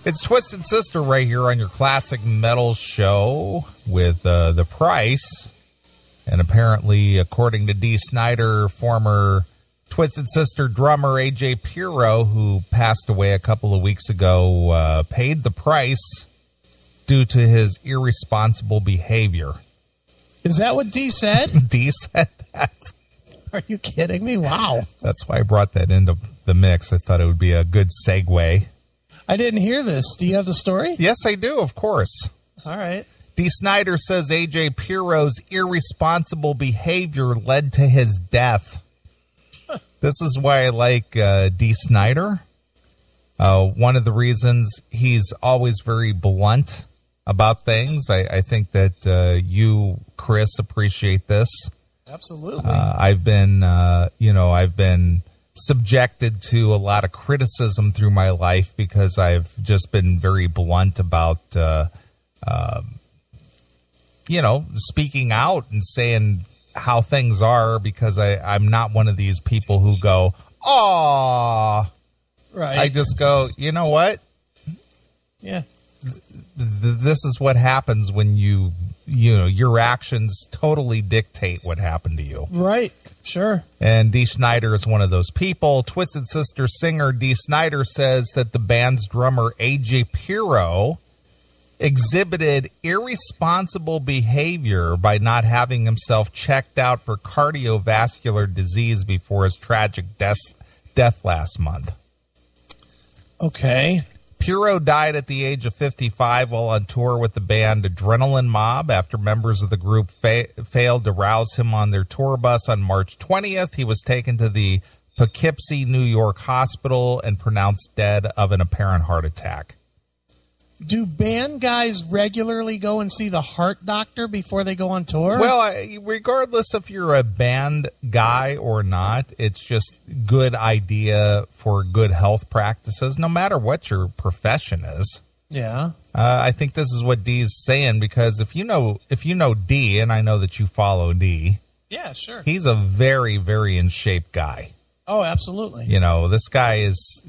It's Twisted Sister right here on your classic metal show with The Price. And apparently, according to Dee Snider, former Twisted Sister drummer A.J. Pirro, who passed away a couple of weeks ago, paid the price due to his irresponsible behavior. Is that what Dee said? Dee said that. Are you kidding me? Wow. That's why I brought that into the mix. I thought it would be a good segue. I didn't hear this. Do you have the story? Yes, I do, of course. All right. Dee Snider says A.J. Pirro's irresponsible behavior led to his death. This is why I like Dee Snider. One of the reasons he's always very blunt about things. I think that you, Chris, appreciate this. Absolutely. I've been subjected to a lot of criticism through my life because I've just been very blunt about, speaking out and saying how things are, because I'm not one of these people who go, "Aw." Right. I just go, you know what? Yeah. This is what happens when your actions totally dictate what happened to you. Right. Sure. And Dee Snider is one of those people. Twisted Sister singer Dee Snider says that the band's drummer A.J. Pirro exhibited irresponsible behavior by not having himself checked out for cardiovascular disease before his tragic death last month. Okay. Pirro died at the age of 55 while on tour with the band Adrenaline Mob after members of the group failed to rouse him on their tour bus on March 20th. He was taken to the Poughkeepsie, New York hospital and pronounced dead of an apparent heart attack. Do band guys regularly go and see the heart doctor before they go on tour? Well, regardless if you're a band guy or not, it's just good idea for good health practices, no matter what your profession is. Yeah. I think this is what Dee's saying, because if you know Dee, and I know that you follow Dee. Yeah, sure. He's a very, very in shape guy. Oh, absolutely. This guy is,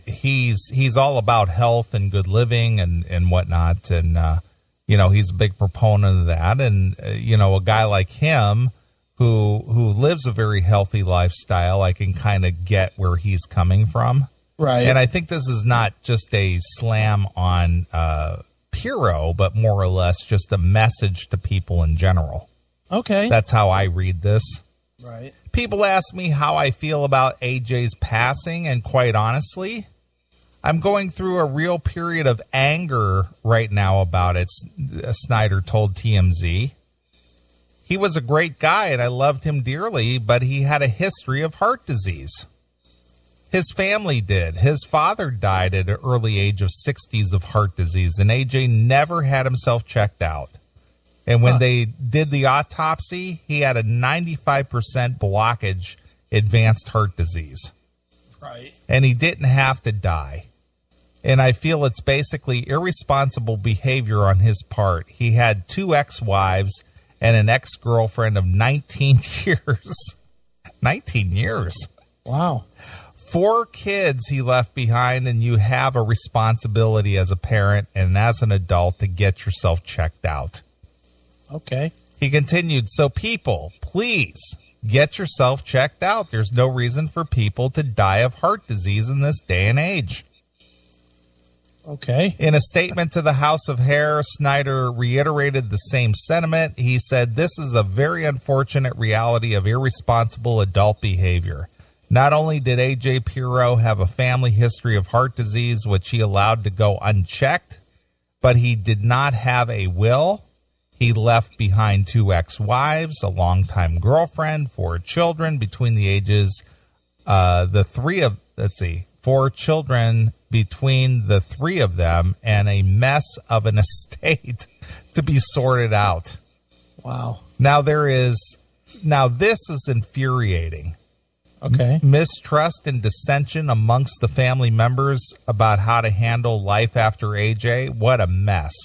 he's all about health and good living and whatnot. And, he's a big proponent of that. And, a guy like him who lives a very healthy lifestyle, I can kind of get where he's coming from. Right. And I think this is not just a slam on Pirro, but more or less just a message to people in general. Okay. That's how I read this. Right. People ask me how I feel about AJ's passing, and quite honestly, I'm going through a real period of anger right now about it, Snider told TMZ. He was a great guy, and I loved him dearly, but he had a history of heart disease. His family did. His father died at an early age of 60s of heart disease, and AJ never had himself checked out. And when they did the autopsy, he had a 95% blockage, advanced heart disease. Right. And he didn't have to die. And I feel it's basically irresponsible behavior on his part. He had 2 ex-wives and an ex-girlfriend of 19 years. 19 years. Wow. 4 kids he left behind, and you have a responsibility as a parent and as an adult to get yourself checked out. Okay. He continued, so people, please get yourself checked out. There's no reason for people to die of heart disease in this day and age. Okay. In a statement to the House of Hair, Snider reiterated the same sentiment. He said, this is a very unfortunate reality of irresponsible adult behavior. Not only did A.J. Pirro have a family history of heart disease, which he allowed to go unchecked, but he did not have a will. He left behind 2 ex-wives, a longtime girlfriend, 4 children between the ages, 4 children between the 3 of them, and a mess of an estate to be sorted out. Wow. Now this is infuriating. Okay. Mistrust and dissension amongst the family members about how to handle life after AJ. What a mess.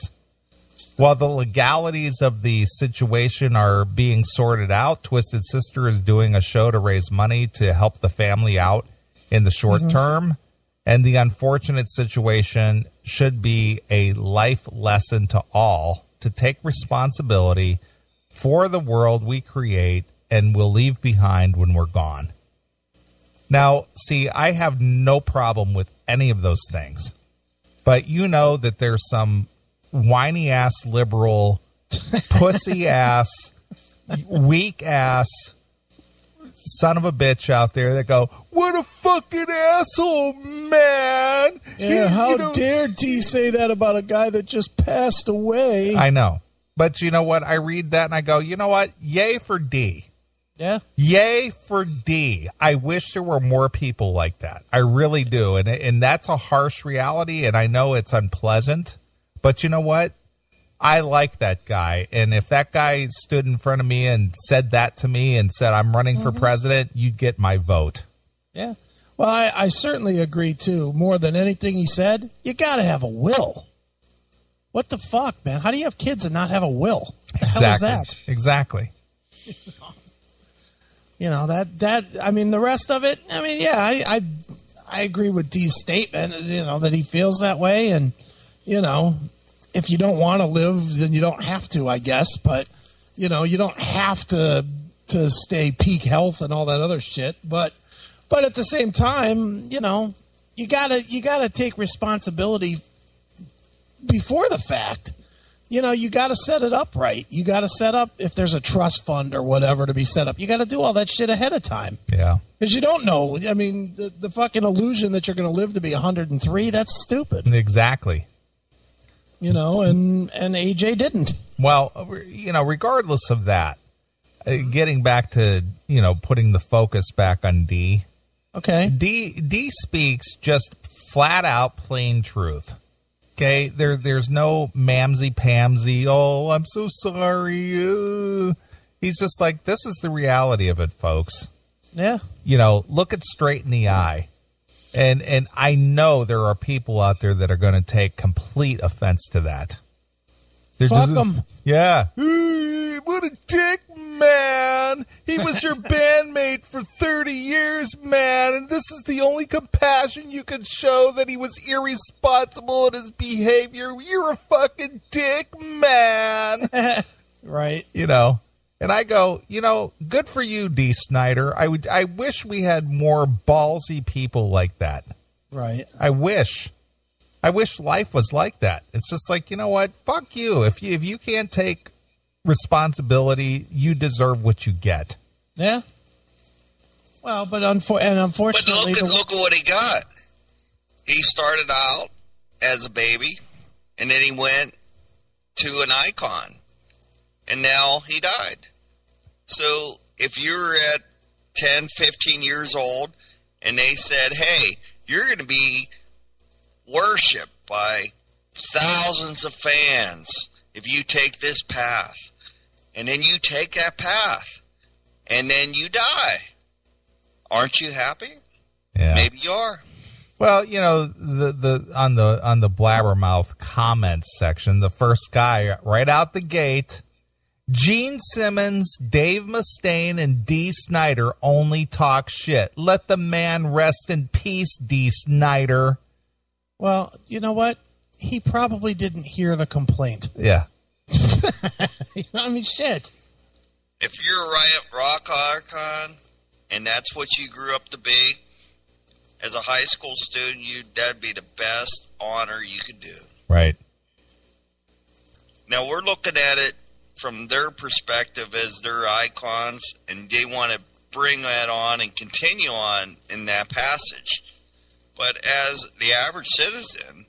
While the legalities of the situation are being sorted out, Twisted Sister is doing a show to raise money to help the family out in the short term. And the unfortunate situation should be a life lesson to all to take responsibility for the world we create and will leave behind when we're gone. Now, see, I have no problem with any of those things. But you know that there's some whiny-ass liberal, pussy-ass, weak-ass son of a bitch out there that go, what a fucking asshole, man. Yeah, how dare Dee say that about a guy that just passed away? I know. But you know what? I read that and I go, you know what? Yay for Dee. Yeah. Yay for Dee. I wish there were more people like that. I really do. And that's a harsh reality, and I know it's unpleasant. But you know what? I like that guy. And if that guy stood in front of me and said that to me and said, I'm running for president, you'd get my vote. Yeah. Well, I certainly agree, too. More than anything he said, you got to have a will. What the fuck, man? How do you have kids and not have a will? What the hell is that? Exactly. You know, I mean, the rest of it, I mean, yeah, I agree with Dee's statement, you know, that he feels that way. And, you know, if you don't want to live, then you don't have to, I guess. But, you know, you don't have to stay peak health and all that other shit. But at the same time, you know, you gotta take responsibility before the fact. You know, you got to set it up right. You got to set up, if there's a trust fund or whatever to be set up, you got to do all that shit ahead of time. Yeah. Because you don't know. I mean, the fucking illusion that you're going to live to be 103, that's stupid. Exactly. You know, and AJ didn't. Well, you know, regardless of that, getting back to, you know, putting the focus back on Dee. Okay. Dee speaks just flat out plain truth. Okay, there's no mamsy-pamsy, oh, I'm so sorry. He's just like, this is the reality of it, folks. Yeah. You know, look it straight in the eye. And I know there are people out there that are going to take complete offense to that. Fuck them. Yeah. What a dick, man. He was your bandmate for 30 years, man. And this is the only compassion you could show, that he was irresponsible in his behavior. You're a fucking dick, man. Right. You know, and I go, you know, good for you, Dee Snider. I wish we had more ballsy people like that. Right. I wish life was like that. It's just like, you know what? Fuck you. If you can't take responsibility, you deserve what you get. Yeah. Well, but unfortunately, But look at what he got. He started out as a baby, and then he went to an icon, and now he died. So if you're at 10, 15 years old, and they said, hey, you're going to be worshipped by thousands of fans if you take this path, and then you take that path, and then you die. Aren't you happy? Yeah. Maybe you are. Well, you know, on the blabbermouth comments section, the first guy right out the gate, Gene Simmons, Dave Mustaine, and Dee Snider only talk shit. Let the man rest in peace, Dee Snider. Well, you know what? He probably didn't hear the complaint. Yeah. I mean, shit. If you're a rock icon, and that's what you grew up to be, as a high school student, that'd be the best honor you could do. Right. Now, we're looking at it from their perspective as their icons, and they want to bring that on and continue on in that passage. But as the average citizen,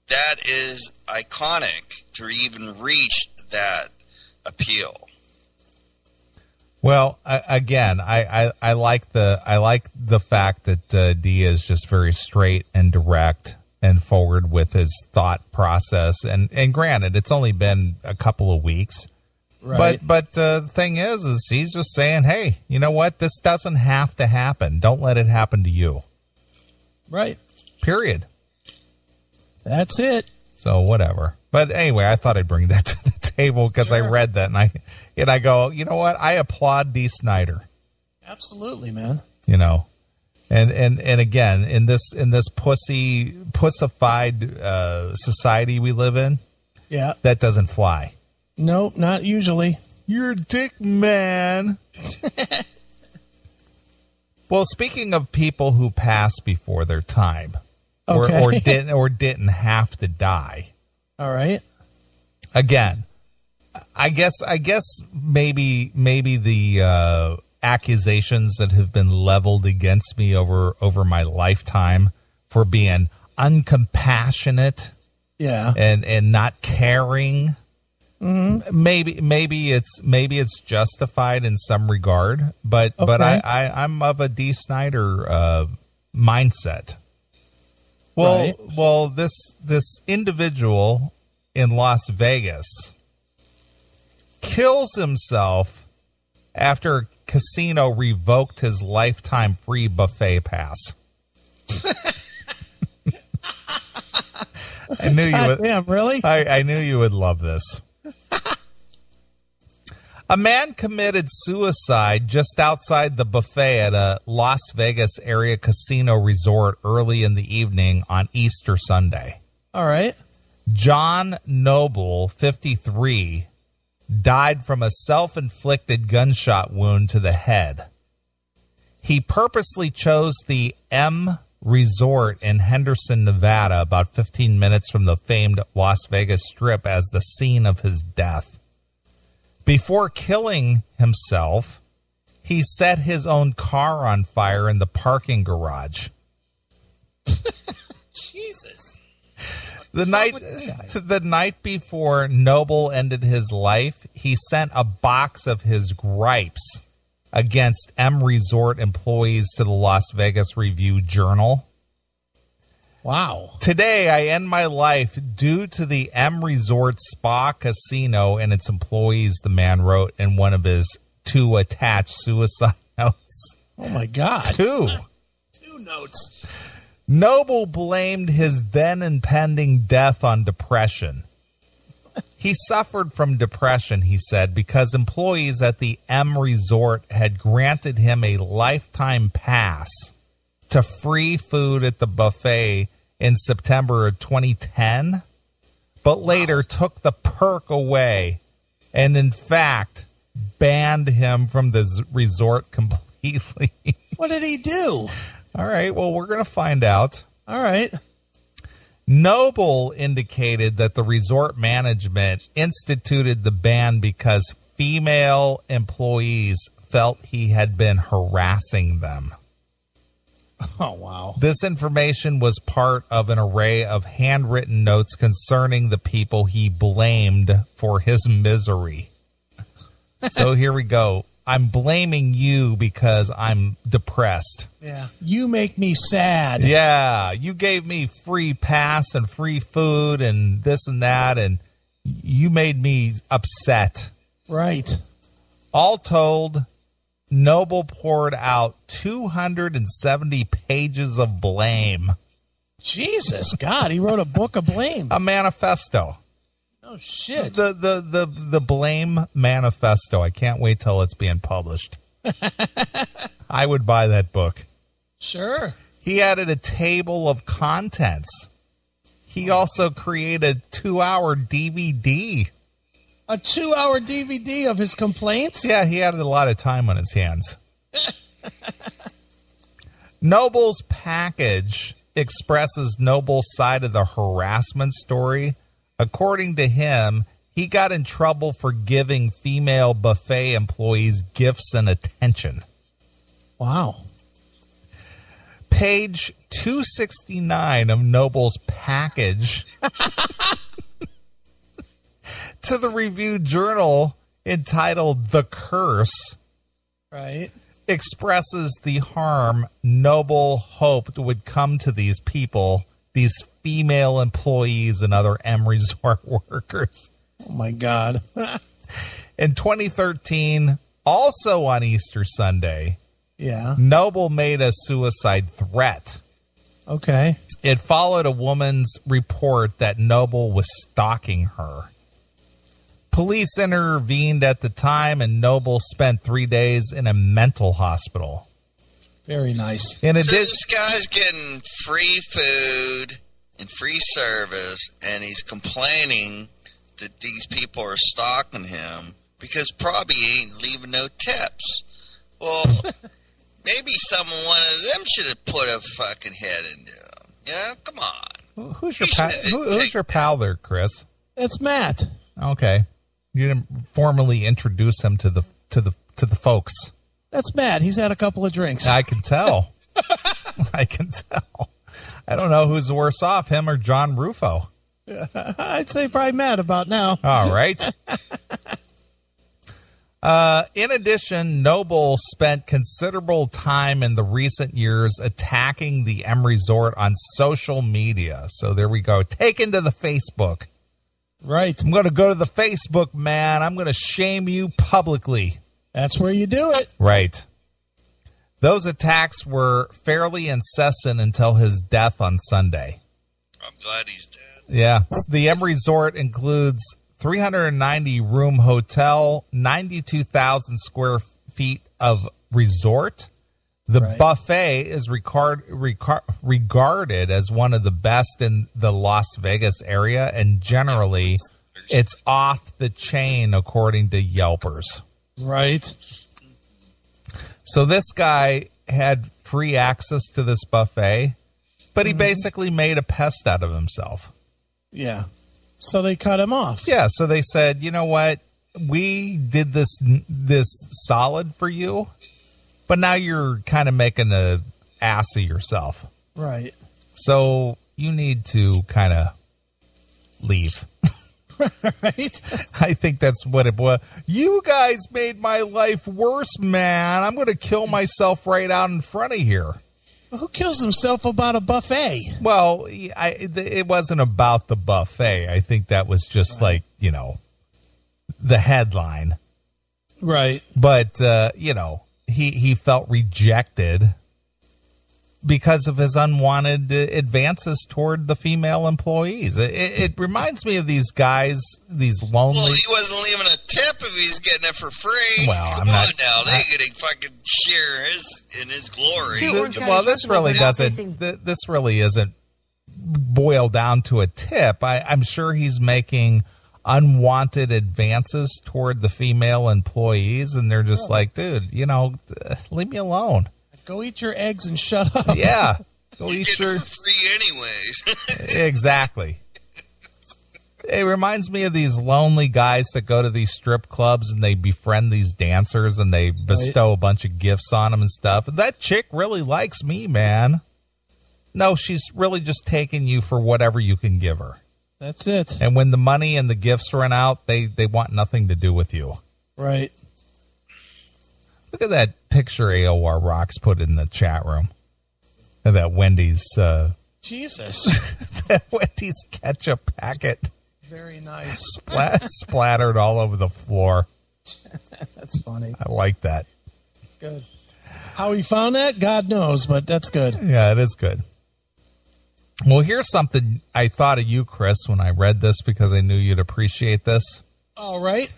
that is iconic to even reach that appeal. Well, again, I like the fact that Dee is just very straight and direct and forward with his thought process. And granted, it's only been a couple of weeks. Right. But the thing is he's just saying, hey, you know what? This doesn't have to happen. Don't let it happen to you. Right. Period. That's it. So whatever. But anyway, I thought I'd bring that to the table because Sure. I read that and I go, you know what? I applaud Dee Snider. Absolutely, man. You know, And again, in this pussified society we live in, Yeah. that doesn't fly. Nope, not usually. You're a dick, man. Well, speaking of people who passed before their time, Okay. or didn't have to die. All right. Again, I guess maybe the accusations that have been leveled against me over my lifetime for being uncompassionate, Yeah. and not caring. Mm-hmm. Maybe it's justified in some regard, but Okay. I'm of a Dee Snider mindset. Well, this individual in Las Vegas kills himself after a casino revoked his lifetime free buffet pass. I knew you would. Damn, really? I knew you would love this. A man committed suicide just outside the buffet at a Las Vegas area casino resort early in the evening on Easter Sunday. All right. John Noble, 53, died from a self-inflicted gunshot wound to the head. He purposely chose the M Resort in Henderson, Nevada, about 15 minutes from the famed Las Vegas Strip as the scene of his death. Before killing himself, he set his own car on fire in the parking garage. Jesus. The night before Noble ended his life, he sent a box of his gripes against M Resort employees to the Las Vegas Review-Journal. Wow. Today, I end my life due to the M Resort Spa Casino and its employees, the man wrote in one of his 2 attached suicide notes. Oh, my God. 2. 2 notes. Noble blamed his then impending death on depression. He suffered from depression, he said, because employees at the M Resort had granted him a lifetime pass to free food at the buffet in September of 2010, but later took the perk away and, in fact, banned him from the resort completely. What did he do? All right, well, we're going to find out. All right. Noble indicated that the resort management instituted the ban because female employees felt he had been harassing them. Oh, wow. This information was part of an array of handwritten notes concerning the people he blamed for his misery. So here we go. I'm blaming you because I'm depressed. Yeah. You make me sad. Yeah, you gave me free pass and free food and this and that, and you made me upset. Right. All told, Noble poured out 270 pages of blame. Jesus, God, he wrote a book of blame. A manifesto. Oh, shit. The blame manifesto. I can't wait till it's being published. I would buy that book. Sure. He added a table of contents. He also created a 2-hour DVD. A 2-hour DVD of his complaints? Yeah, he had a lot of time on his hands. Noble's package expresses Noble's side of the harassment story. According to him, he got in trouble for giving female buffet employees gifts and attention. Wow. Page 269 of Noble's package to the Review-Journal, entitled The Curse, Right. expresses the harm Noble hoped would come to these people, these female employees and other M Resort workers. Oh, my God. In 2013, also on Easter Sunday, Yeah. Noble made a suicide threat. Okay. It followed a woman's report that Noble was stalking her. Police intervened at the time, and Noble spent 3 days in a mental hospital. Very nice. So this guy's getting free food and free service, and he's complaining that these people are stalking him because probably he ain't leaving no tips. Well, maybe one of them should have put a fucking head into him. You know, come on. Who's your pal there, Chris? That's Matt. Okay, you didn't formally introduce him to the folks. That's Matt. He's had a couple of drinks. I can tell. I can tell. I don't know who's worse off, him or John Rufo. I'd say probably Matt about now. All right. In addition, Noble spent considerable time in the recent years attacking the M Resort on social media. So there we go. Taken to the Facebook. Right. I'm going to go to the Facebook, man. I'm going to shame you publicly. That's where you do it. Right. Those attacks were fairly incessant until his death on Sunday. I'm glad he's dead. Yeah. The M Resort includes 390-room hotel, 92,000 square feet of resort. The buffet is regarded as one of the best in the Las Vegas area, and generally it's off the chain according to Yelpers. Right. So this guy had free access to this buffet, but he basically made a pest out of himself. Yeah. So they cut him off. Yeah. So they said, you know what? We did this solid for you, but now you're kind of making an ass of yourself. Right. So you need to kind of leave. Right. I think that's what it was. You guys made my life worse, man. I'm going to kill myself right out in front of here. Who kills himself about a buffet? Well, it wasn't about the buffet. I think that was just like, you know, the headline. Right. But, you know, he felt rejected because of his unwanted advances toward the female employees. It reminds me of these guys, these lonely. Well, he wasn't leaving a tip if he's getting it for free. Well, Come on now, they getting fucking share in his glory. Well, this really doesn't. This really isn't boiled down to a tip. I'm sure he's making unwanted advances toward the female employees, and they're just like, dude, you know, leave me alone. Go eat your eggs and shut up. Yeah. Go eat your... for free anyways. Exactly. It reminds me of these lonely guys that go to these strip clubs and they befriend these dancers and they bestow a bunch of gifts on them and stuff. That chick really likes me, man. No, she's really just taking you for whatever you can give her. That's it. And when the money and the gifts run out, they want nothing to do with you. Right. Look at that picture AOR Rocks put in the chat room. And that Wendy's... Jesus. that Wendy's ketchup packet. Very nice. Splattered all over the floor. That's funny. I like that. That's good. How he found that, God knows, but that's good. Yeah, it is good. Well, here's something I thought of you, Chris, when I read this because I knew you'd appreciate this. All right.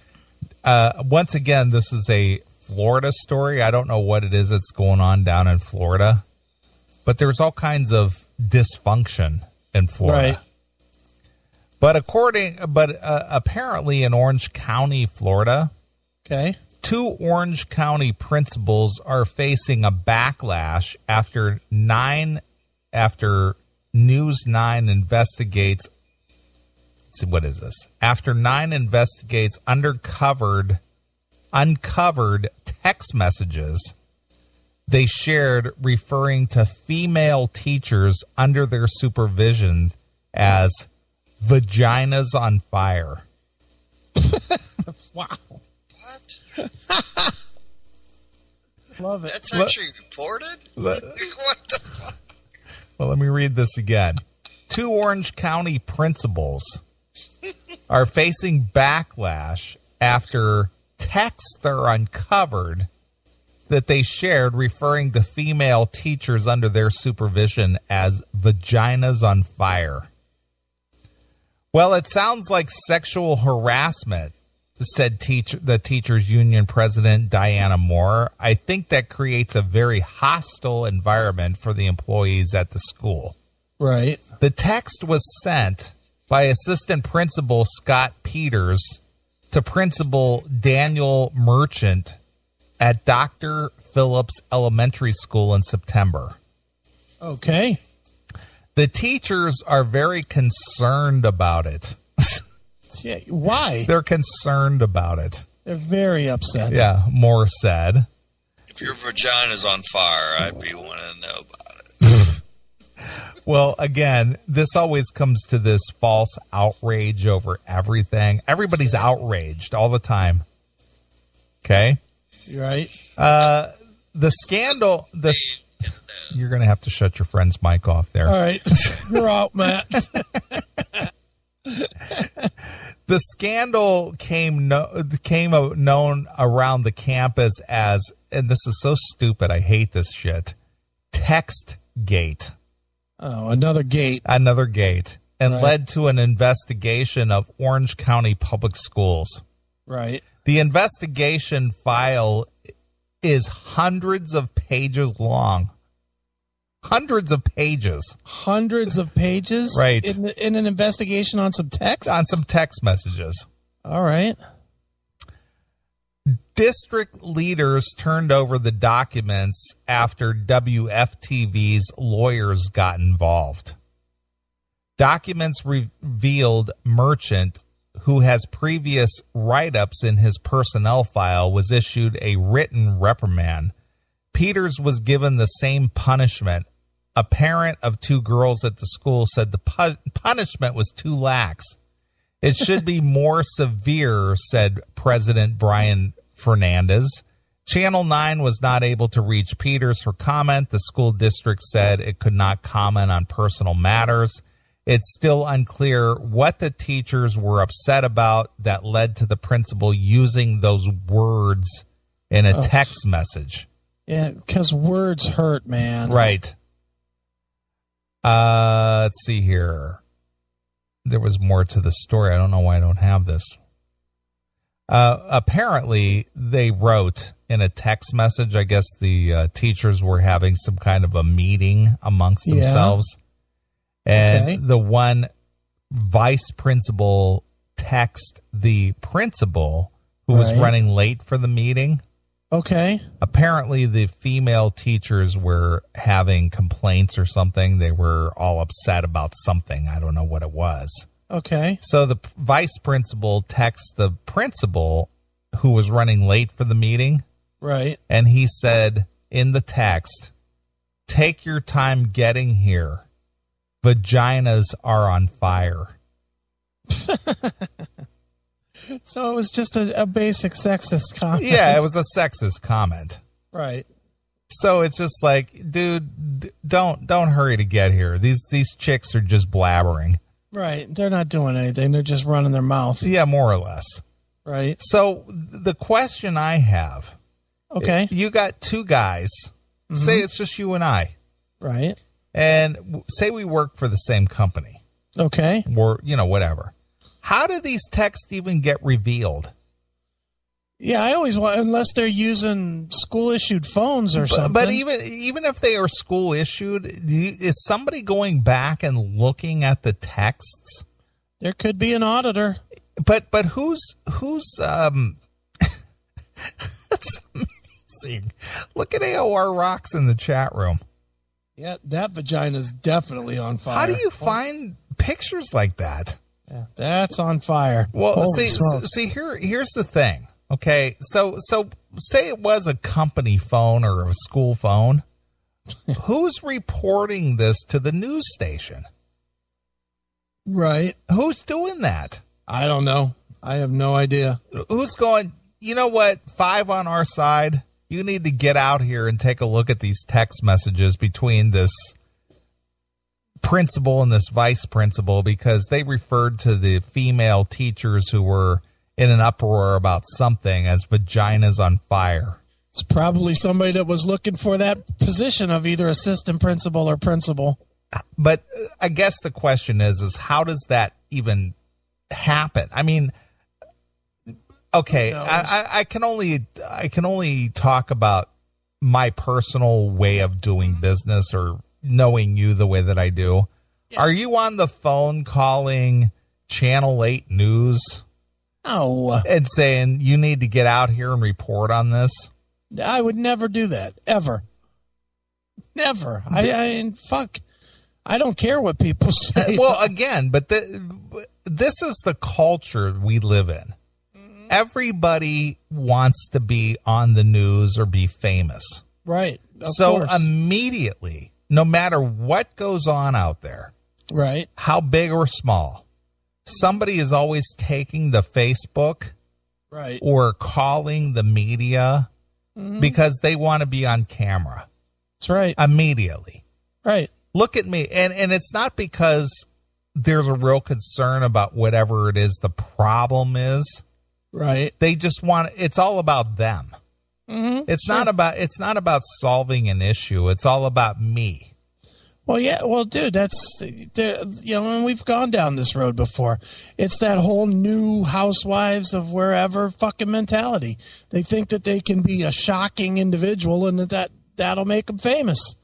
Once again, this is a Florida story. I don't know what it is that's going on down in Florida, but there's all kinds of dysfunction in Florida. Right. But apparently in Orange County, Florida, okay, 2 Orange County principals are facing a backlash after News 9 investigates. Let's see, what is this? After 9 investigates uncovered text messages they shared referring to female teachers under their supervision as vaginas on fire. Wow. What? Love it. That's actually reported? What the fuck? Well, let me read this again. 2 Orange County principals are facing backlash after texts are uncovered that they shared referring to female teachers under their supervision as vaginas on fire. Well, it sounds like sexual harassment said the teachers union president Diana Moore. I think that creates a very hostile environment for the employees at the school. Right. The text was sent by assistant principal Scott Peters to principal Daniel Merchant at Dr. Phillips Elementary School in September. Okay. The teachers are very concerned about it. Yeah, why? They're concerned about it. They're very upset. Yeah, Moore said. If your vagina's on fire, I'd be wanting to know about it. Well, again, this always comes to this false outrage over everything. Everybody's outraged all the time. Okay? You're right. The scandal, you're going to have to shut your friend's mic off there. All right. You're out, Matt. The scandal came known around the campus as, and this is so stupid, I hate this shit, Textgate. Oh, another gate. Another gate. And Right. led to an investigation of Orange County Public Schools. Right. The investigation file is hundreds of pages long. Hundreds of pages. Hundreds of pages? Right. In an investigation on some text? On some text messages. All right. District leaders turned over the documents after WFTV's lawyers got involved. Documents revealed Merchant, who has previous write-ups in his personnel file, was issued a written reprimand. Peters was given the same punishment. A parent of two girls at the school said the punishment was too lax. It should be more severe, said President Brian Fernandez. Channel 9 was not able to reach Peters for comment. The school district said it could not comment on personal matters. It's still unclear what the teachers were upset about that led to the principal using those words in a text message. Yeah, because words hurt, man. Right. Let's see here. There was more to the story. I don't know why I don't have this. Apparently, they wrote in a text message, I guess the teachers were having some kind of a meeting amongst themselves. And the one vice principal text the principal who was running late for the meeting. Okay. Apparently, the female teachers were having complaints or something. They were all upset about something. I don't know what it was. Okay. So the vice principal texts the principal who was running late for the meeting. Right. And he said in the text, "Take your time getting here. Vaginas are on fire." So it was just a basic sexist comment. Yeah, it was a sexist comment. Right. So it's just like, dude, don't hurry to get here. These chicks are just blabbering. Right. They're not doing anything. They're just running their mouth. Yeah, more or less. Right. So the question I have. Okay. You got two guys. Say it's just you and I. Right. And say we work for the same company. Okay. Or, whatever. How do these texts even get revealed? Yeah, I always want, unless they're using school-issued phones or something. But even if they are school-issued, is somebody going back and looking at the texts? There could be an auditor. But who's that's amazing. Look at AOR Rocks in the chat room. Yeah, that vagina's definitely on fire. How do you find pictures like that? Yeah, that's on fire. Well, Holy smokes. here's the thing. Okay, so say it was a company phone or a school phone. Who's reporting this to the news station? Right. Who's doing that? I don't know. I have no idea. Who's going, you know what, 5 on our side, you need to get out here and take a look at these text messages between this principal and this vice principal, because they referred to the female teachers who were in an uproar about something as vaginas on fire. It's probably somebody that was looking for that position of either assistant principal or principal. But I guess the question is how does that even happen? I mean, Okay, Who knows? I can only talk about my personal way of doing business or knowing you the way that I do. Yeah. Are you on the phone calling Channel 8 News No, and saying you need to get out here and report on this? I would never do that, ever. Never. Fuck. I don't care what people say. Well, again, but this is the culture we live in. Everybody wants to be on the news or be famous. Right. Of So course. immediately, no matter what goes on out there, Right. how big or small, somebody is always taking the Facebook Right. or calling the media because they want to be on camera That's right. immediately. Right. Look at me. And it's not because there's a real concern about whatever it is the problem is. Right. They just want, it's all about them. It's not about solving an issue. It's all about me. Well, yeah. Well, dude, and we've gone down this road before. It's that whole new housewives of wherever fucking mentality. They think that they can be a shocking individual and that'll make them famous.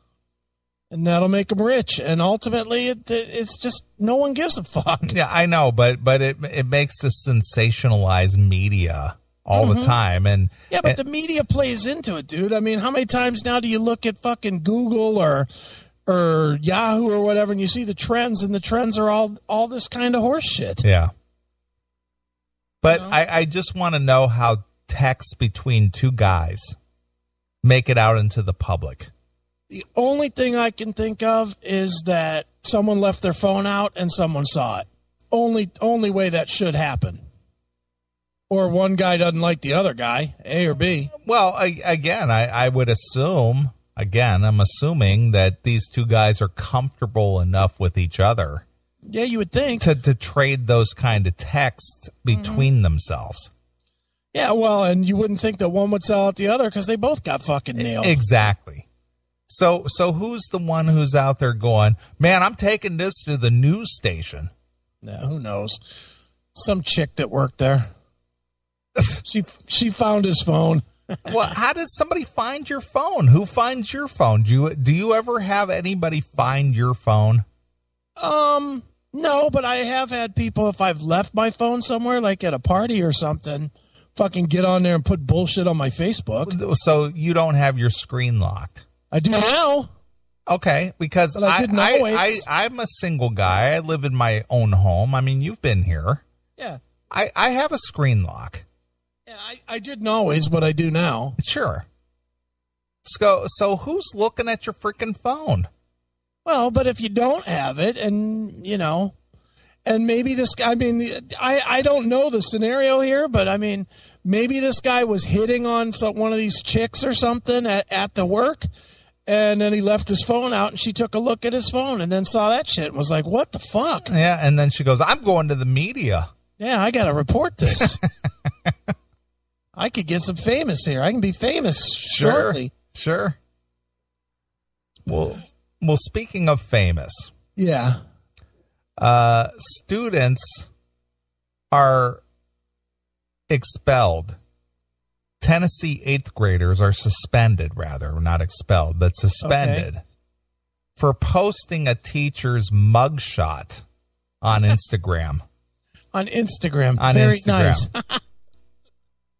And that'll make them rich. And ultimately, it's just no one gives a fuck. Yeah, I know, but it makes the sensationalized media all the time. And Yeah, but the media plays into it, dude. I mean, how many times now do you look at fucking Google or Yahoo or whatever, and you see the trends, and the trends are all this kind of horse shit. yeah. But I just want to know how texts between two guys make it out into the public. The only thing I can think of is that someone left their phone out and someone saw it. Only way that should happen. Or one guy doesn't like the other guy, A or B. Well, I would assume, I'm assuming that these two guys are comfortable enough with each other Yeah, you would think. to trade those kind of texts between themselves. Yeah, well, and you wouldn't think that one would sell out the other because they both got fucking nailed. Exactly. So who's the one who's out there going, man, I'm taking this to the news station? Yeah, who knows? Some chick that worked there. She found his phone. Well, how does somebody find your phone? Who finds your phone? Do you ever have anybody find your phone? No, but I have had people, if I've left my phone somewhere, like at a party or something, fucking get on there and put bullshit on my Facebook. So you don't have your screen locked? I do now. Okay, because But I didn't always. I'm a single guy. I live in my own home. I mean, you've been here. Yeah. I have a screen lock. Yeah, I didn't always, but I do now. Sure. So who's looking at your freaking phone? Well, but if you don't have it, and and maybe this guy, I mean, I don't know the scenario here, but I mean, maybe this guy was hitting on one of these chicks or something at the work, and then he left his phone out, and she took a look at his phone and then saw that shit and was like, what the fuck? Yeah, and then she goes, I'm going to the media. Yeah, I got to report this. I could get some famous here. I can be famous shortly. Sure. Well, speaking of famous, Yeah. students are expelled. Tennessee 8th graders are suspended, rather, not expelled, but suspended for posting a teacher's mugshot on Instagram. On Instagram. On Very Instagram. nice.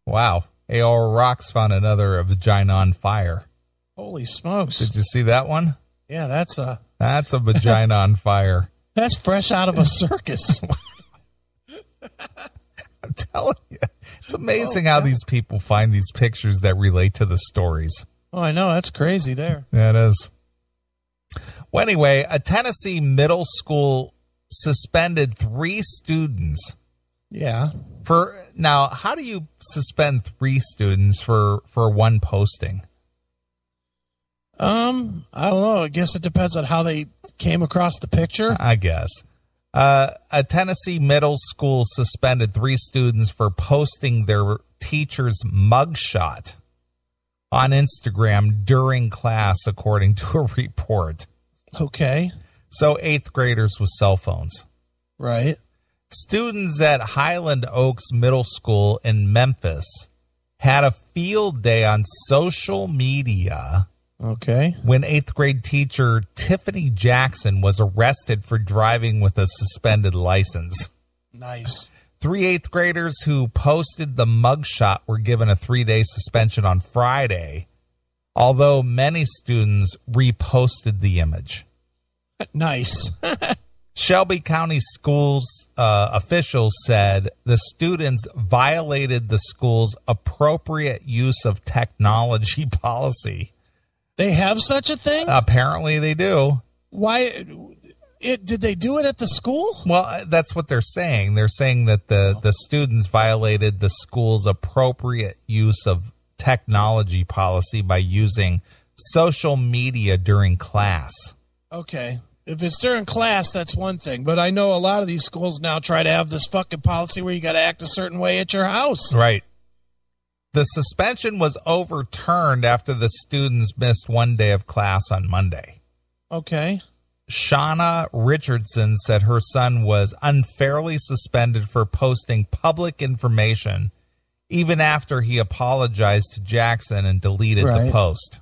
Wow. AOR Rocks found another vagina on fire. Holy smokes. Did you see that one? Yeah, that's a vagina on fire. That's fresh out of a circus. I'm telling you. It's amazing how these people find these pictures that relate to the stories. Oh, I know. That's crazy there. Yeah, it is. Well, anyway, a Tennessee middle school suspended 3 students. Yeah. Now, how do you suspend 3 students for one posting? I don't know. I guess it depends on how they came across the picture. I guess. A Tennessee middle school suspended 3 students for posting their teacher's mugshot on Instagram during class, according to a report. Okay. So 8th graders with cell phones. Right. Students at Highland Oaks Middle School in Memphis had a field day on social media. Okay. When 8th grade teacher Tiffany Jackson was arrested for driving with a suspended license. Nice. 3 8th graders who posted the mugshot were given a 3-day suspension on Friday, although many students reposted the image. Nice. Shelby County Schools officials said the students violated the school's appropriate use of technology policy. They have such a thing? Apparently they do. Why? Did they do it at the school? Well, that's what they're saying. They're saying that the students violated the school's appropriate use of technology policy by using social media during class. Okay. If it's during class, that's one thing. But I know a lot of these schools now try to have this fucking policy where you got to act a certain way at your house. Right. The suspension was overturned after the students missed 1 day of class on Monday. Okay. Shauna Richardson said her son was unfairly suspended for posting public information even after he apologized to Jackson and deleted the post.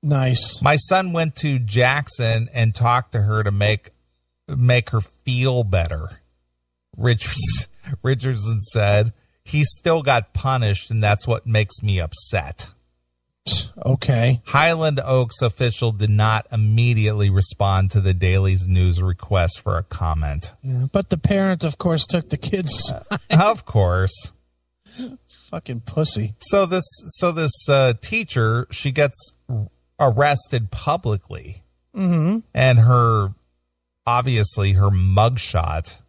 Nice. My son went to Jackson and talked to her to make her feel better. Richardson said, he still got punished, and that's what makes me upset. Okay. Highland Oaks official did not immediately respond to the Daily's News request for a comment. Yeah, but the parent, of course, took the kid's side. Of course. Fucking pussy. So this teacher, she gets arrested publicly, and her mugshot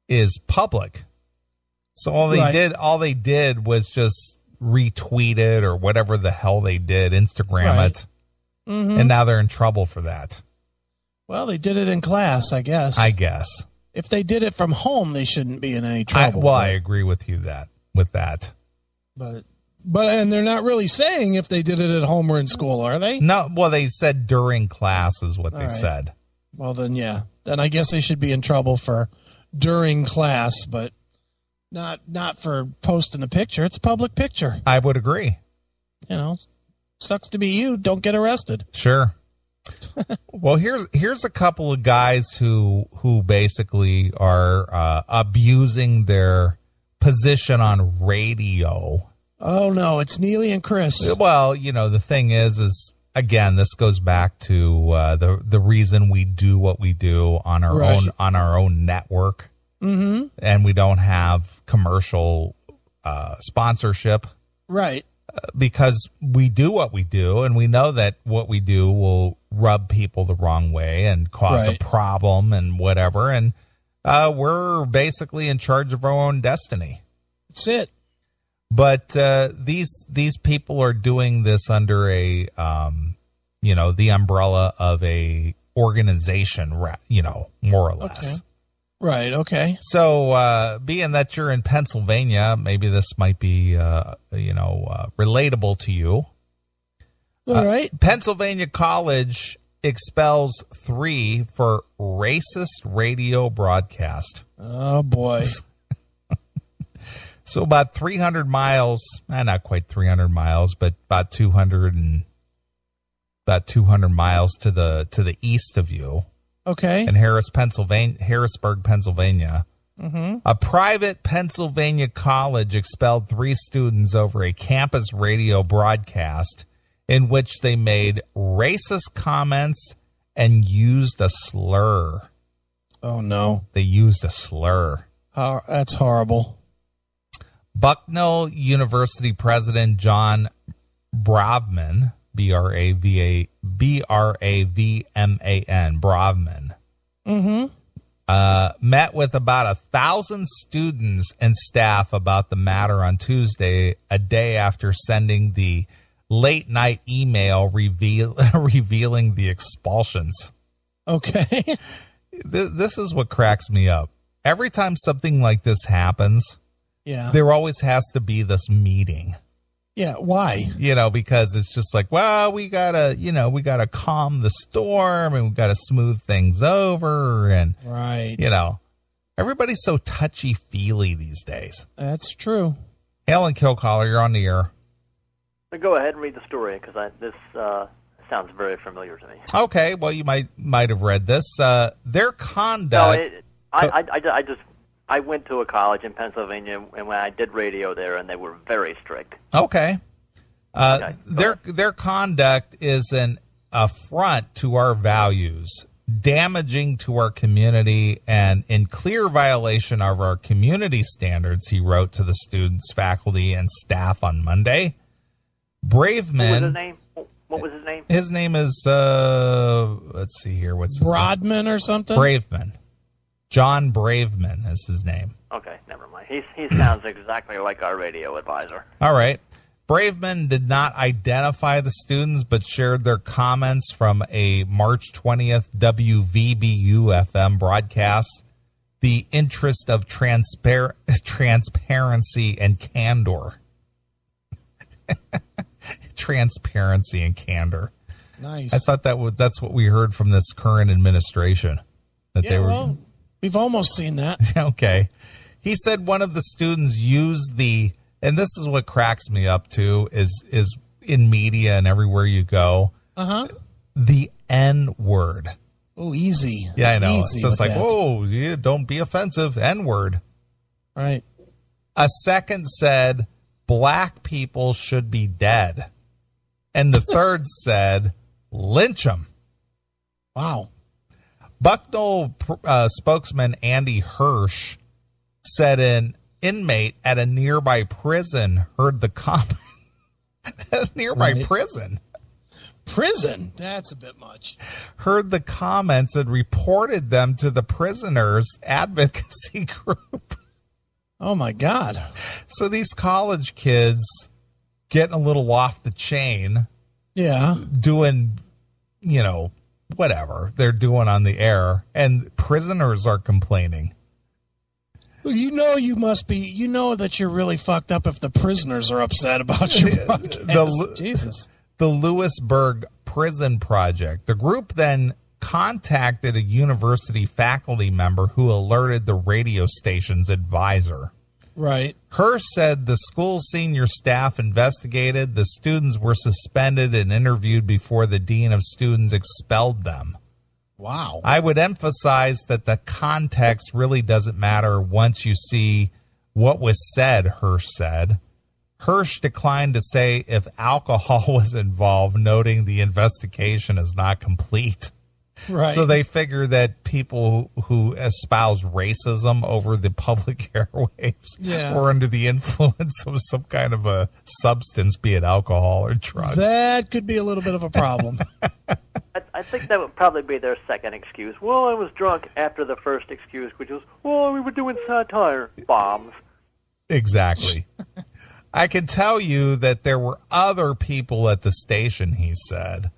is public. So all they did was just retweet it or whatever the hell they did, Instagram it, and now they're in trouble for that. Well, they did it in class, I guess. If they did it from home, they shouldn't be in any trouble. I agree with you with that. But and they're not really saying if they did it at home or in school, are they? No, well, they said during class is what they said. Well, then, yeah. Then I guess they should be in trouble for during class, but not for posting a picture. It's a public picture. I would agree. You know, sucks to be you. Don't get arrested. Sure. Well, here's a couple of guys who basically are abusing their position on radio. Oh no, it's Neeley and Chris. Well, the thing is again, this goes back to the reason we do what we do on our own network. Mm-hmm. And we don't have commercial sponsorship. Right. Because we do what we do, and we know that what we do will rub people the wrong way and cause a problem and whatever. And we're basically in charge of our own destiny. That's it. But these people are doing this under the umbrella of a organization, more or less. Okay. Right. Okay. So, being that you're in Pennsylvania, maybe this might be, relatable to you. All right. Pennsylvania College expels 3 for racist radio broadcast. Oh boy. So about 300 miles, not quite 300 miles, but about 200 miles to the east of you. Okay. In Harrisburg, Pennsylvania. Mm-hmm. A private Pennsylvania college expelled 3 students over a campus radio broadcast in which they made racist comments and used a slur. Oh, no. They used a slur. That's horrible. Bucknell University President John Bravman, Bravman, met with about 1,000 students and staff about the matter on Tuesday, a day after sending the late night email revealing the expulsions. Okay. This is what cracks me up. Every time something like this happens, there always has to be this meeting. Yeah, why? Because it's just like, well, we gotta calm the storm and we gotta smooth things over and right. Everybody's so touchy-feely these days. That's true. Alan Kilcaller, you're on the air. Go ahead and read the story, because this sounds very familiar to me. Okay, well, you might have read this. Their conduct... No, I went to a college in Pennsylvania, and when I did radio there, and they were very strict. Okay. Their conduct is an affront to our values, damaging to our community, and in clear violation of our community standards, he wrote to the students, faculty, and staff on Monday. Brave men... What was his name? His name is, let's see here. What's his Broadman name? Or something? Braveman. John Braveman is his name. Okay, never mind. He sounds exactly like our radio advisor. All right. Braveman did not identify the students, but shared their comments from a March 20th WVBU FM broadcast. The interest of transparency and candor. Transparency and candor. Nice. I thought that's what we heard from this current administration. Well, we've almost seen that. Okay. He said one of the students used and this is what cracks me up too, is in media and everywhere you go. The N word. Oh, easy. Yeah, I know. Easy It's just like, that. whoa, yeah, don't be offensive. N word. Right. A second said, black people should be dead. And the third said, lynch them. Wow. Bucknell spokesman Andy Hirsch said an inmate at a nearby prison heard the comment. A nearby prison? That's a bit much. Heard the comments and reported them to the prisoners' advocacy group. Oh, my God. So these college kids getting a little off the chain. Yeah. Doing, whatever they're doing on the air, and prisoners are complaining. Well, you must be, that you're really fucked up if the prisoners are upset about your broadcast. Jesus. The Lewisburg Prison Project. The group then contacted a university faculty member who alerted the radio station's advisor. Right. Hirsch said the school's senior staff investigated. The students were suspended and interviewed before the dean of students expelled them. Wow. I would emphasize that the context really doesn't matter once you see what was said, Hirsch said. Hirsch declined to say if alcohol was involved, noting the investigation is not complete. Right. So they figure that people who espouse racism over the public airwaves were under the influence of some kind of a substance, be it alcohol or drugs. That could be a little bit of a problem. I think that would probably be their second excuse. Well, I was drunk after the first excuse, which was, well, we were doing satire bombs. Exactly. I can tell you that there were other people at the station, he said.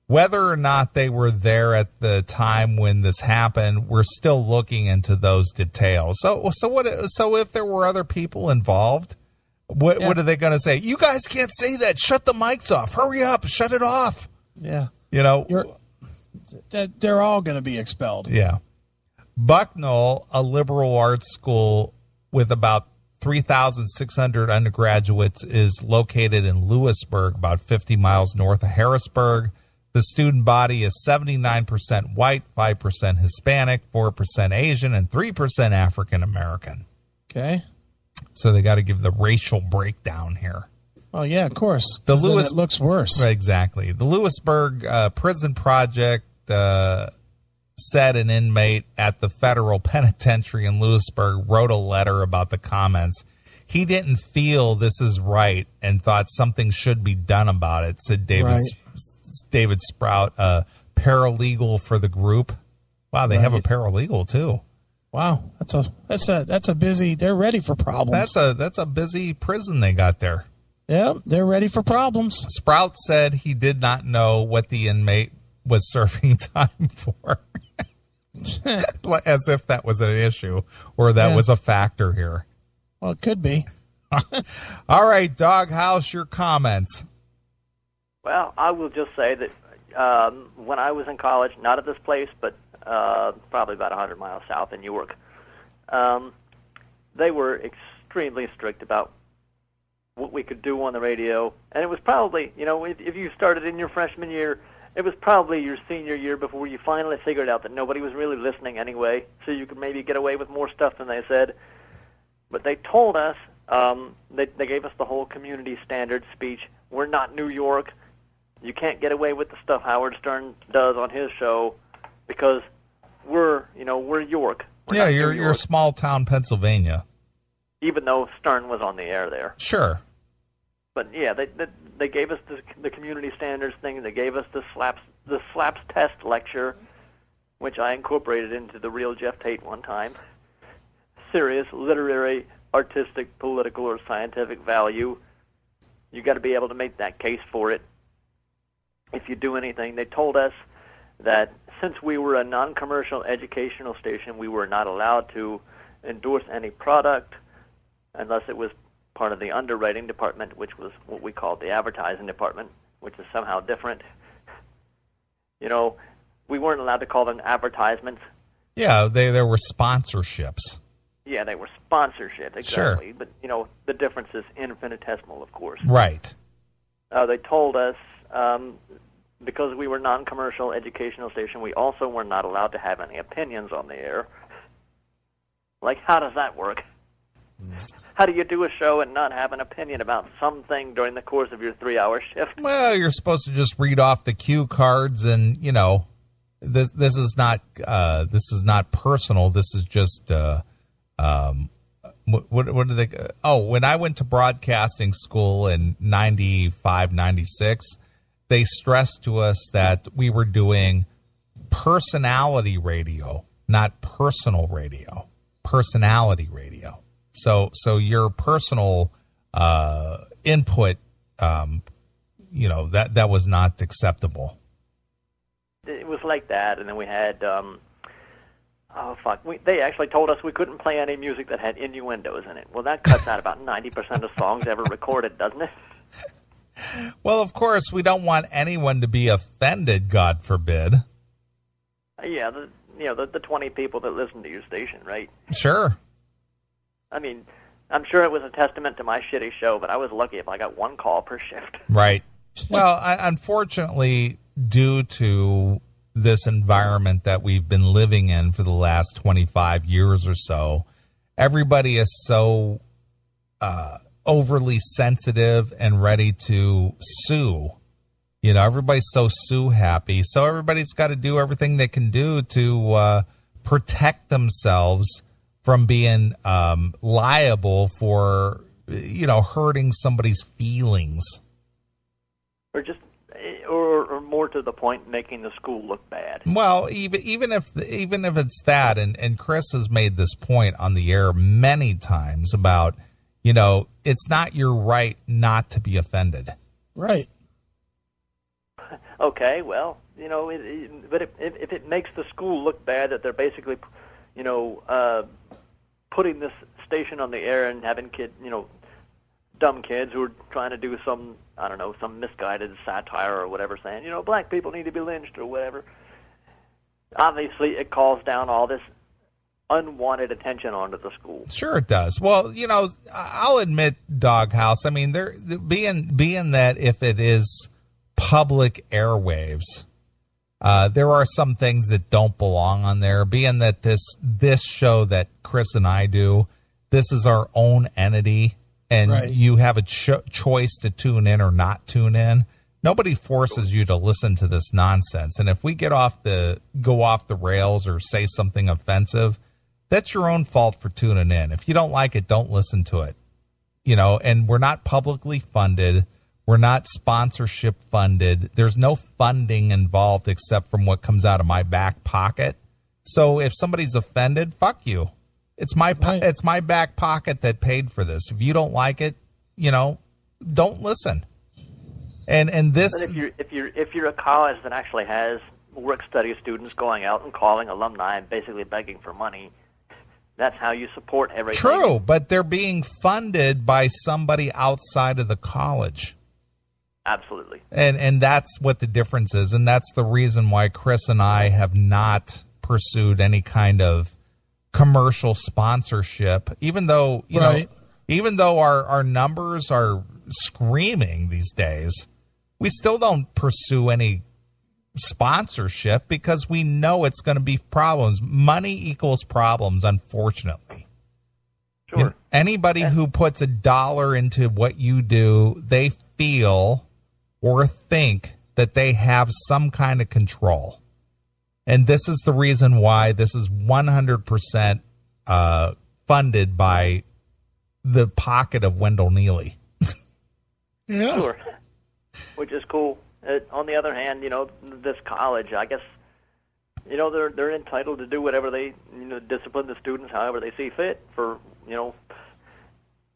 Whether or not they were there at the time when this happened, we're still looking into those details. So if there were other people involved, what are they going to say? You guys can't say that. Shut the mics off. Hurry up. Shut it off. Yeah. They're all going to be expelled. Yeah. Bucknell, a liberal arts school with about 3,600 undergraduates, is located in Lewisburg, about 50 miles north of Harrisburg. The student body is 79% white, 5% Hispanic, 4% Asian, and 3% African American. Okay. So they got to give the racial breakdown here. Oh, yeah, of course. It looks worse. Exactly. The Lewisburg Prison Project said an inmate at the federal penitentiary in Lewisburg wrote a letter about the comments. He didn't feel this is right and thought something should be done about it, said David Sprout, a paralegal for the group. Wow, they have a paralegal too. Wow, that's a busy. They're ready for problems. That's a busy prison they got there. Yep, they're ready for problems. Sprout said he did not know what the inmate was serving time for, as if that was an issue or that was a factor here. Well, it could be. All right, Doghouse, your comments. Well, I will just say that when I was in college, not at this place, but probably about 100 miles south in Newark, they were extremely strict about what we could do on the radio. And it was probably, if you started in your freshman year, it was probably your senior year before you finally figured out that nobody was really listening anyway, so you could maybe get away with more stuff than they said. But they told us, they gave us the whole community standard speech. We're not New York. You can't get away with the stuff Howard Stern does on his show because we're York. You're small town Pennsylvania. Even though Stern was on the air there. Sure. But yeah, they gave us the community standards thing. They gave us the slaps test lecture, which I incorporated into the real Jeff Tate one time. Serious literary, artistic, political, or scientific value. You got to be able to make that case for it. If you do anything, they told us that since we were a non-commercial educational station, we were not allowed to endorse any product unless it was part of the underwriting department, which was what we called the advertising department, which is somehow different. We weren't allowed to call them advertisements. Yeah, there were sponsorships. Yeah, they were sponsorships, exactly. Sure. But, the difference is infinitesimal, of course. Right. They told us, because we were non-commercial educational station, we also were not allowed to have any opinions on the air. Like, how does that work? How do you do a show and not have an opinion about something during the course of your 3-hour shift? Well, you're supposed to just read off the cue cards, and this is not personal. This is just what do they? Oh, when I went to broadcasting school in 95, 96, they stressed to us that we were doing personality radio, not personal radio. Personality radio. So your personal input, that was not acceptable. It was like that, and then we had, they actually told us we couldn't play any music that had innuendos in it. Well, that cuts out about 90% of songs ever recorded, doesn't it? Well, of course, we don't want anyone to be offended, God forbid. Yeah, the 20 people that listen to your station, right? Sure. I mean, I'm sure it was a testament to my shitty show, but I was lucky if I got one call per shift. Right. Well, unfortunately, due to this environment that we've been living in for the last 25 years or so, everybody is so overly sensitive and ready to sue. Everybody's so sue happy. So everybody's got to do everything they can do to protect themselves from being liable for, hurting somebody's feelings. Or just, or more to the point, making the school look bad. Well, even if it's that, and Chris has made this point on the air many times about, it's not your right not to be offended. Right. Okay, well, but if it makes the school look bad that they're basically, putting this station on the air and having dumb kids who are trying to do some misguided satire or whatever, saying, black people need to be lynched or whatever. Obviously, it calls down all this unwanted attention onto the school. Sure it does. Well, I'll admit, Doghouse, I mean, being that if it is public airwaves, there are some things that don't belong on there. Being that this show that Chris and I do, this is our own entity, and right. You have a choice to tune in or not tune in. Nobody forces you to listen to this nonsense. And if we go off the rails or say something offensive, that's your own fault for tuning in. If you don't like it, don't listen to it. And we're not publicly funded. We're not sponsorship funded. There's no funding involved except from what comes out of my back pocket. So if somebody's offended, fuck you. It's my back pocket that paid for this. If you don't like it, don't listen. And this. But if you're a college that actually has work study students going out and calling alumni and basically begging for money, that's how you support everything. True, but they're being funded by somebody outside of the college. Absolutely. And that's what the difference is, and that's the reason why Chris and I have not pursued any kind of commercial sponsorship, even though, you know, even though our numbers are screaming these days, we still don't pursue any sponsorship because we know it's going to be problems. Money equals problems, unfortunately. Sure. You know, anybody who puts $1 into what you do, they feel or think that they have some kind of control. And this is the reason why this is 100% funded by the pocket of Wendell Neeley. Yeah. Sure. Which is cool. On the other hand, you know, this college, I guess, you know, they're entitled to do whatever they, you know, discipline the students however they see fit for, you know,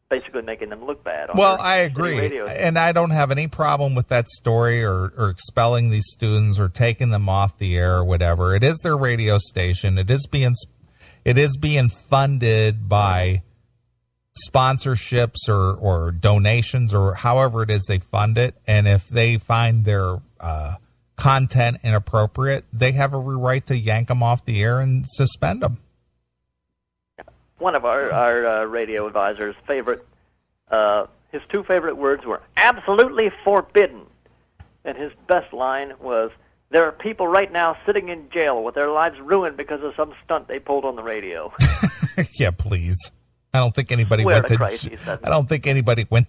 basically making them look bad. Well, I agree. And I don't have any problem with that story or expelling these students or taking them off the air or whatever. It is their radio station. It is being funded by sponsorships or donations or however it is they fund it. And if they find their content inappropriate, they have a right to yank them off the air and suspend them. One of our radio advisor's his two favorite words were absolutely forbidden. And his best line was, there are people right now sitting in jail with their lives ruined because of some stunt they pulled on the radio. Yeah, please. I don't think anybody went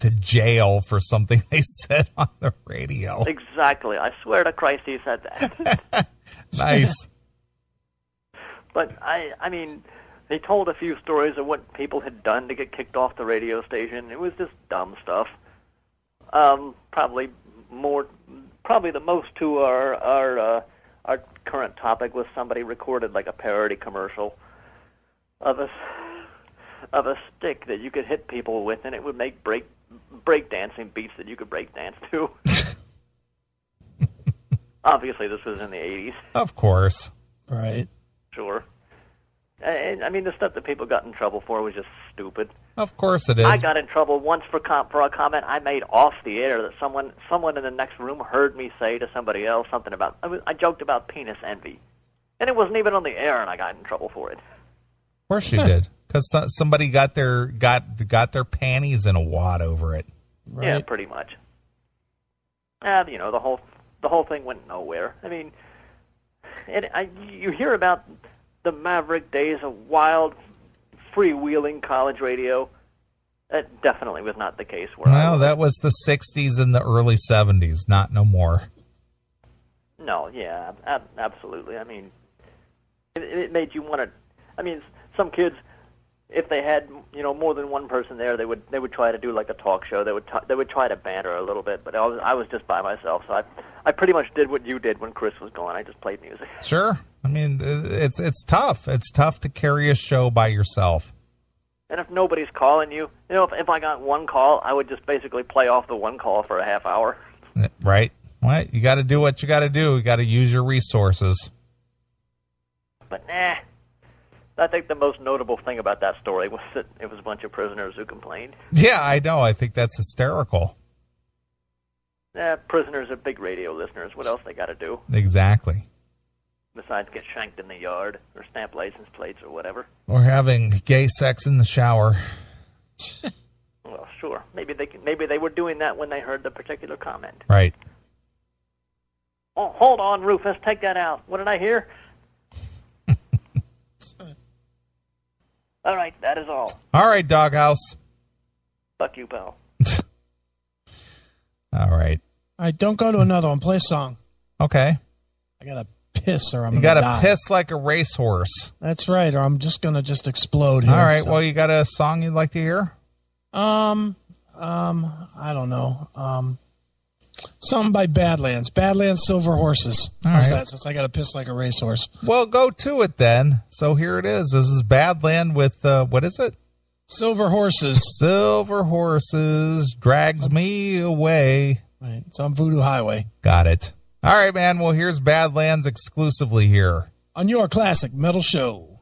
to jail for something they said on the radio. Exactly. I swear to Christ he said that. Nice. But I mean, they told a few stories of what people had done to get kicked off the radio station. It was just dumb stuff. Probably the most to our current topic was somebody recorded like a parody commercial of a stick that you could hit people with, and it would make break dancing beats that you could break dance to. Obviously, this was in the 80s. Of course. Right. Sure. And, I mean, the stuff that people got in trouble for was just stupid. Of course it is. I got in trouble once for a comment I made off the air that someone in the next room heard me say to somebody else something about. I joked about penis envy, and it wasn't even on the air, and I got in trouble for it. Of course you did, because somebody got their panties in a wad over it. Right. Yeah, pretty much. You know, the whole thing went nowhere. I mean, you hear about the maverick days of wild, freewheeling college radio. That definitely was not the case. Well, that was the 60s and the early 70s, not no more. No, yeah, absolutely. I mean, it made you want to. I mean, some kids, if they had, you know, more than one person there, they would try to do like a talk show. They would try to banter a little bit, but I was just by myself, so I pretty much did what you did when Chris was gone. I just played music. Sure. I mean, it's tough. It's tough to carry a show by yourself. And if nobody's calling you, you know, if I got one call, I would just basically play off the one call for a half hour. Right. Well, you got to do what you got to do. You got to use your resources. But nah. I think the most notable thing about that story was that it was a bunch of prisoners who complained. Yeah, I know. I think that's hysterical. Prisoners are big radio listeners. What else they got to do? Exactly. Besides get shanked in the yard or stamp license plates or whatever. Or having gay sex in the shower. Well, sure. Maybe they were doing that when they heard the particular comment. Right. Oh, hold on, Rufus. Take that out. What did I hear? All right, that is all. All right, Doghouse. Fuck you, pal. All right. All right, don't go to another one. Play a song. Okay. I got to piss or I'm going to die. You got to piss like a racehorse. That's right, or I'm just going to explode here. All right, well, you got a song you'd like to hear? I don't know. Something by Badlands. Badlands Silver Horses. How's that, since I got to piss like a racehorse? Well, go to it then. So here it is. This is Badland with, what is it? Silver Horses. Silver Horses drags me away. Right. It's on Voodoo Highway. Got it. All right, man. Well, here's Badlands exclusively here on your classic metal show.